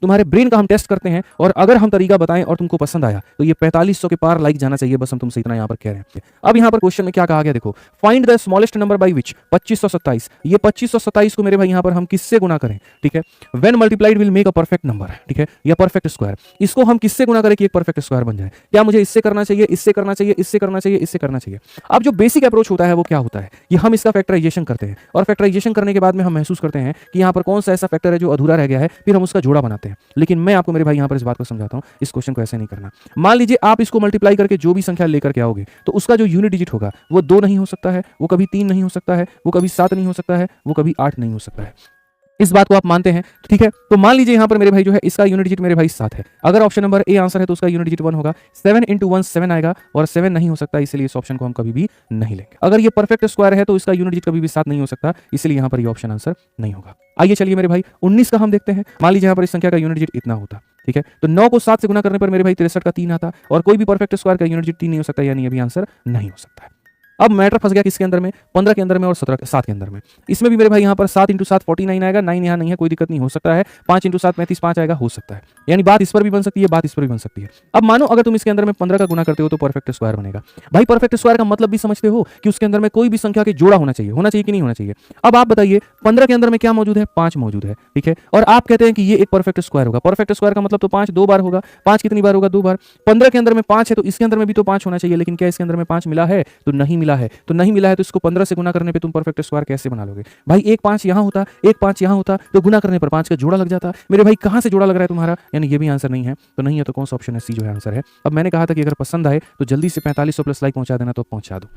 तुम्हारे ब्रेन का हम टेस्ट करते हैं, और अगर हम तरीका बताएं और तुमको पसंद आया तो ये 4500 के पार लाइक जाना चाहिए, बस हम तुमसे इतना यहाँ पर कह रहे हैं। अब यहाँ पर क्वेश्चन में क्या कहा गया देखो, find the smallest number by which 2527, ये 2527 को मेरे भाई यहाँ पर हम किससे गुना करें, ठीक है, when multiplied will make a perfect number, ठीक है, या परफेक्ट स्क्वायर, इसको हम किससे गुना करें कि एक परफेक्ट स्क्वायर बन जाए। क्या मुझे इससे करना चाहिए, इससे करना चाहिए, इससे करना चाहिए, इससे करना चाहिए। अब जो बेसिक अप्रोच होता है वो क्या होता है कि हम इसका फैक्टराइजेशन करते हैं, और फैक्टराइजेशन करने के बाद में हम महसूस करते हैं कि यहाँ पर कौन सा ऐसा फैक्टर है जो अधूरा रह गया है, फिर हम उसका जोड़ा बनाते हैं। लेकिन मैं आपको मेरे भाई यहाँ पर इस बात को समझाता हूँ, इस क्वेश्चन को ऐसे नहीं करना। मान लीजिए आप इसको मल्टीप्लाई करके जो भी संख्या लेकर के आओगे तो उसका जो यूनिट डिजिट होगा वो 2 नहीं हो सकता है, वो कभी 3 नहीं हो सकता है, वो कभी 7 नहीं हो सकता है, वो कभी 8 नहीं हो सकता है। इस बात को आप मानते हैं, ठीक है। तो मान लीजिए यहाँ पर मेरे भाई जो है इसका यूनिट डिजिट मेरे भाई 7 है। अगर ऑप्शन नंबर ए आंसर है तो उसका यूनिट डिजिट 1 होगा। 7 × 1 7 आएगा, और 7 नहीं हो सकता, इसलिए इस ऑप्शन को हम कभी भी नहीं लेंगे। अगर ये परफेक्ट स्क्वायर है तो इसका यूनिट डिजिट कभी भी 7 नहीं हो सकता, इसलिए यहाँ पर ये ऑप्शन आंसर नहीं होगा। आइए चलिए मेरे भाई 19 का हम देखते हैं। मान लीजिए यहाँ पर इस संख्या का यूनिट डिजिट इतना होता, ठीक है, तो 9 को 7 से गुना करने पर मेरे भाई 63 का 3 आता, और कोई भी परफेक्ट स्क्वायर का यूनिट डिजिट 3 नहीं हो सकता, यानी ये भी आंसर नहीं हो सकता है। अब मैटर फंस गया किसके अंदर में, 15 के अंदर में और 7 के अंदर में। इसमें भी मेरे भाई यहाँ पर 7 × 7 49 आएगा, 9 यहाँ नहीं है, कोई दिक्कत नहीं, हो सकता है। 5 × 7 35, 5 आएगा, हो सकता है। यानी बात इस पर भी बन सकती है, बात इस पर भी बन सकती है। अब मानो अगर तुम इसके अंदर में 15 का गुना करते हो तो परफेक्ट स्क्वायर बनेगा। भाई परफेक्ट स्क्वायर का मतलब भी समझते हो कि उसके अंदर में कोई भी संख्या के जोड़ा होना चाहिए कि नहीं होना चाहिए। अब आप बताइए 15 के अंदर में क्या मौजूद है, 5 मौजूद है, ठीक है, और आप कहते हैं कि ये एक परफेक्ट स्क्वायर होगा। परफेक्ट स्क्वायर का मतलब तो 5 2 बार होगा। 5 कितनी बार होगा, 2 बार। 15 के अंदर में 5 है तो इसके अंदर में भी तो 5 होना चाहिए, लेकिन क्या इसके अंदर में 5 मिला है, तो नहीं मिला है। तो नहीं मिला है तो इसको 15 से गुना करने पे तुम परफेक्ट स्क्वायर कैसे बना लोगे। भाई एक 5 यहाँ होता, एक 5 यहाँ होता, तो गुना करने पर 5 का जोड़ा लग जाता। मेरे भाई कहां से जोड़ा लग रहा है तुम्हारा, यानी ये भी आंसर नहीं है। तो नहीं है तो कौन सा ऑप्शन है, सी जो है आंसर है। अब मैंने कहा था कि अगर पसंद आए तो जल्दी से 4500 प्लस लाइक पहुंचा देना, तो पहुंचा दो।